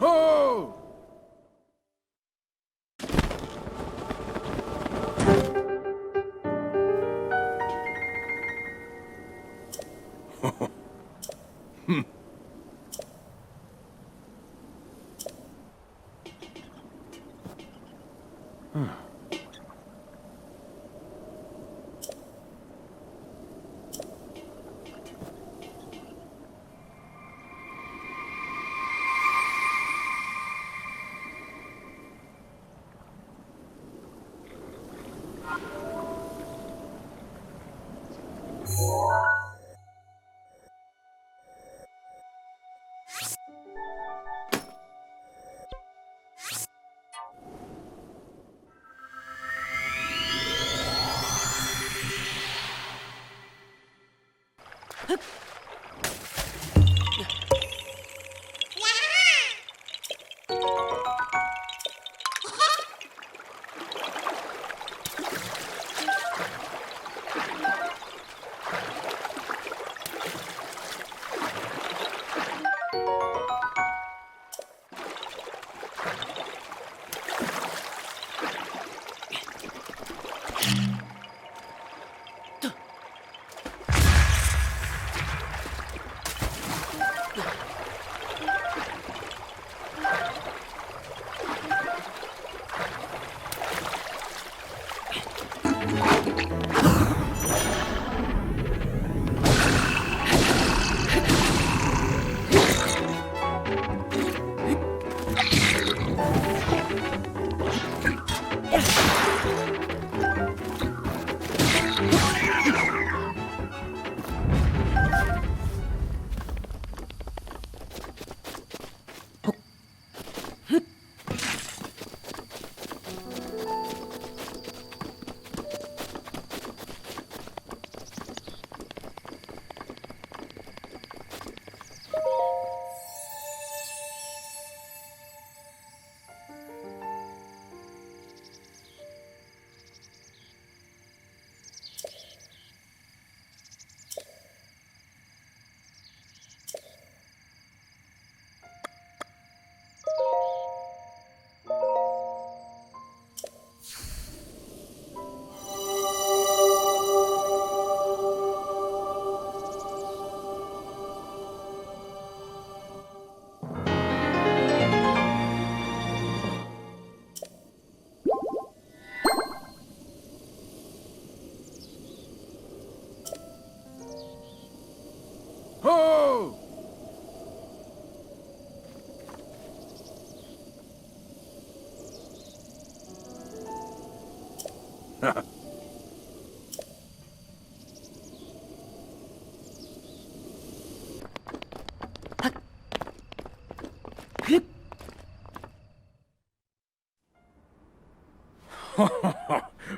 Ho!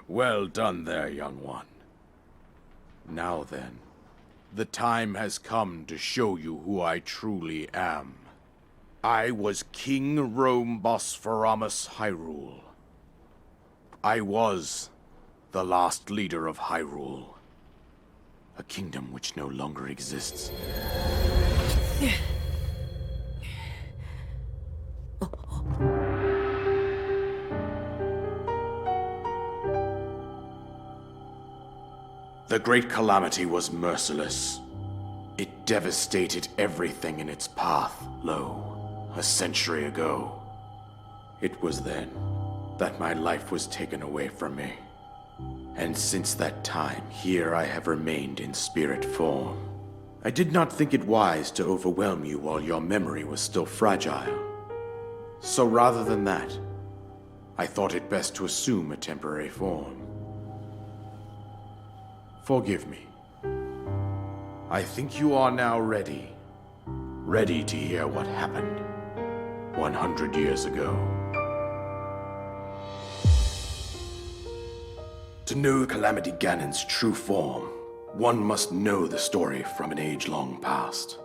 Well done there, young one. Now then, the time has come to show you who I truly am. I was King Rhoam Bosphoramus Hyrule. I was the last leader of Hyrule, a kingdom which no longer exists. The Great Calamity was merciless. It devastated everything in its path, a century ago. It was then that my life was taken away from me. And since that time, here I have remained in spirit form. I did not think it wise to overwhelm you while your memory was still fragile. So rather than that, I thought it best to assume a temporary form. Forgive me. I think you are now ready. Ready to hear what happened 100 years ago. To know Calamity Ganon's true form, one must know the story from an age-long past.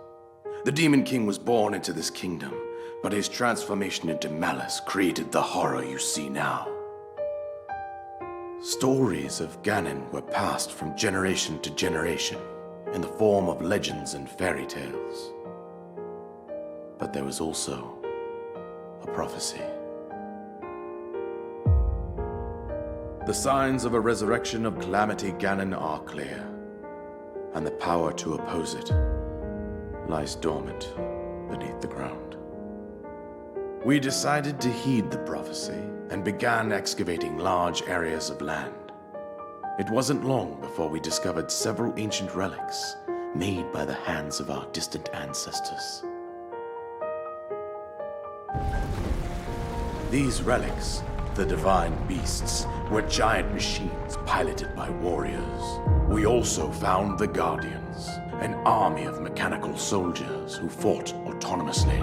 The Demon King was born into this kingdom, but his transformation into malice created the horror you see now. Stories of Ganon were passed from generation to generation in the form of legends and fairy tales. But there was also a prophecy. The signs of a resurrection of Calamity Ganon are clear, and the power to oppose it lies dormant beneath the ground. We decided to heed the prophecy and began excavating large areas of land. It wasn't long before we discovered several ancient relics made by the hands of our distant ancestors. These relics, the divine beasts, were giant machines piloted by warriors. We also found the Guardians, an army of mechanical soldiers who fought autonomously.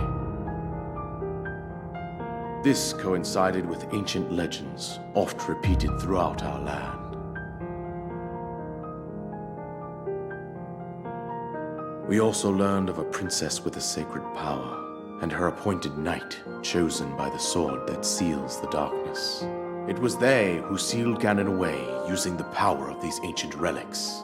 This coincided with ancient legends, oft repeated throughout our land. We also learned of a princess with a sacred power, and her appointed knight, chosen by the sword that seals the darkness. It was they who sealed Ganon away using the power of these ancient relics.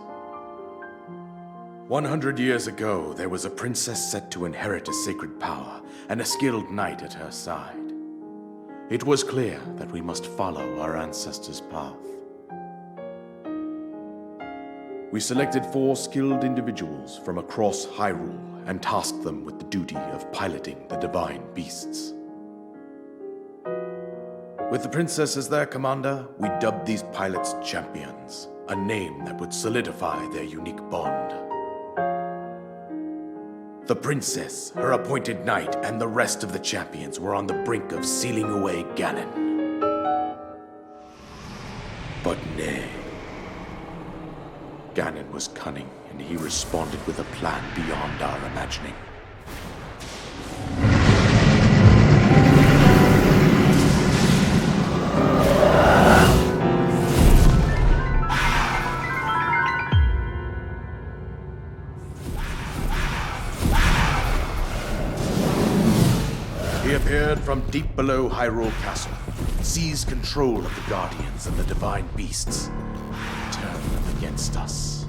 100 years ago, there was a princess set to inherit a sacred power, and a skilled knight at her side. It was clear that we must follow our ancestors' path. We selected 4 skilled individuals from across Hyrule and tasked them with the duty of piloting the divine beasts. With the princess as their commander, we dubbed these pilots champions, a name that would solidify their unique bond. The princess, her appointed knight, and the rest of the champions were on the brink of sealing away Ganon. But nay. Ganon was cunning, and he responded with a plan beyond our imagining. He appeared from deep below Hyrule Castle, seized control of the Guardians and the divine beasts, and turned them against us.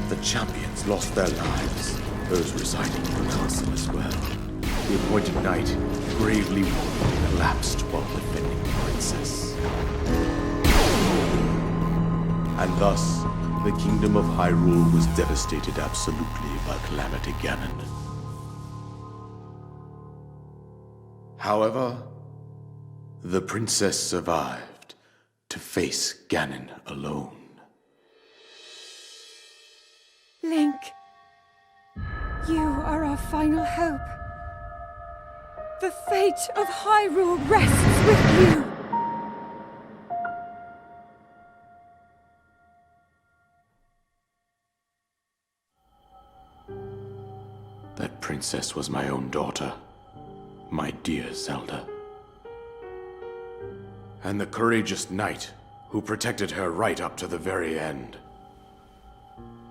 The champions lost their lives, those residing in the castle as well. The appointed knight, gravely wounded, collapsed while defending the princess. And thus, the kingdom of Hyrule was devastated absolutely by Calamity Ganon. However, the princess survived to face Ganon alone. Link, you are our final hope. The fate of Hyrule rests with you. princess was my own daughter, my dear Zelda. And the courageous knight who protected her right up to the very end.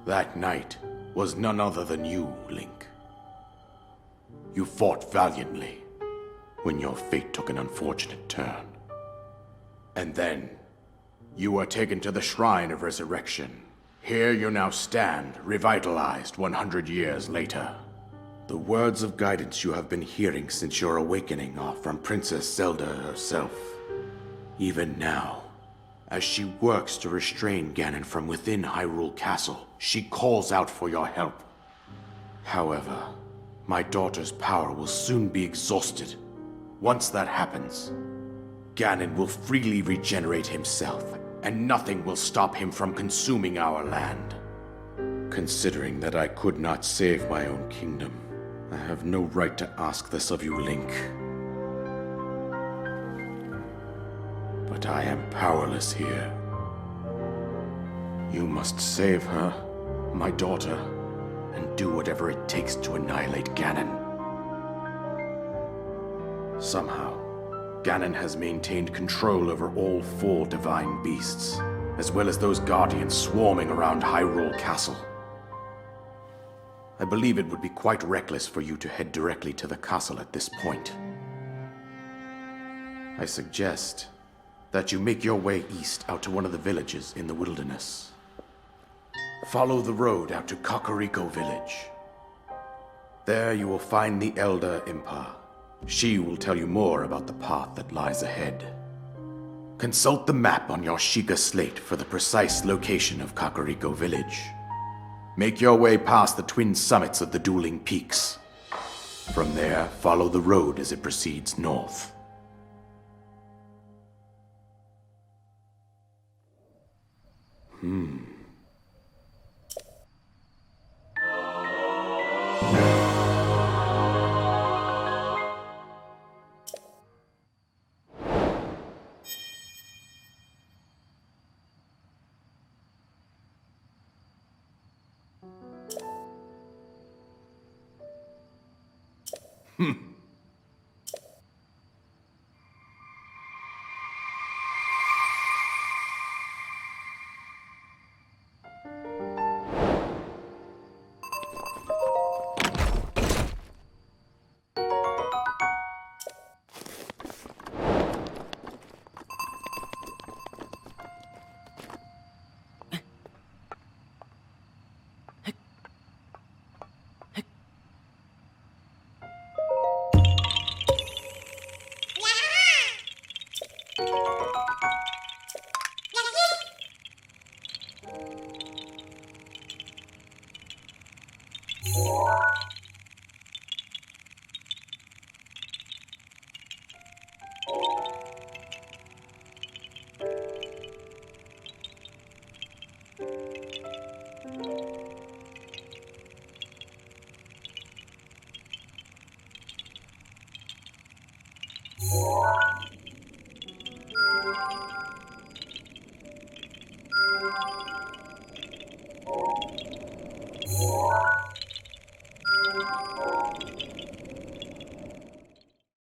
That knight was none other than you, Link. You fought valiantly when your fate took an unfortunate turn. And then, you were taken to the Shrine of Resurrection. Here you now stand, revitalized 100 years later. The words of guidance you have been hearing since your awakening are from Princess Zelda herself. Even now, as she works to restrain Ganon from within Hyrule Castle, she calls out for your help. However, my daughter's power will soon be exhausted. Once that happens, Ganon will freely regenerate himself, and nothing will stop him from consuming our land. Considering that I could not save my own kingdom, I have no right to ask this of you, Link. But I am powerless here. You must save her, my daughter, and do whatever it takes to annihilate Ganon. Somehow, Ganon has maintained control over all 4 divine beasts, as well as those guardians swarming around Hyrule Castle. I believe it would be quite reckless for you to head directly to the castle at this point. I suggest that you make your way east out to one of the villages in the wilderness. Follow the road out to Kakariko Village. There you will find the Elder Impa. She will tell you more about the path that lies ahead. Consult the map on your Sheikah slate for the precise location of Kakariko Village. Make your way past the twin summits of the dueling peaks. From there, follow the road as it proceeds north.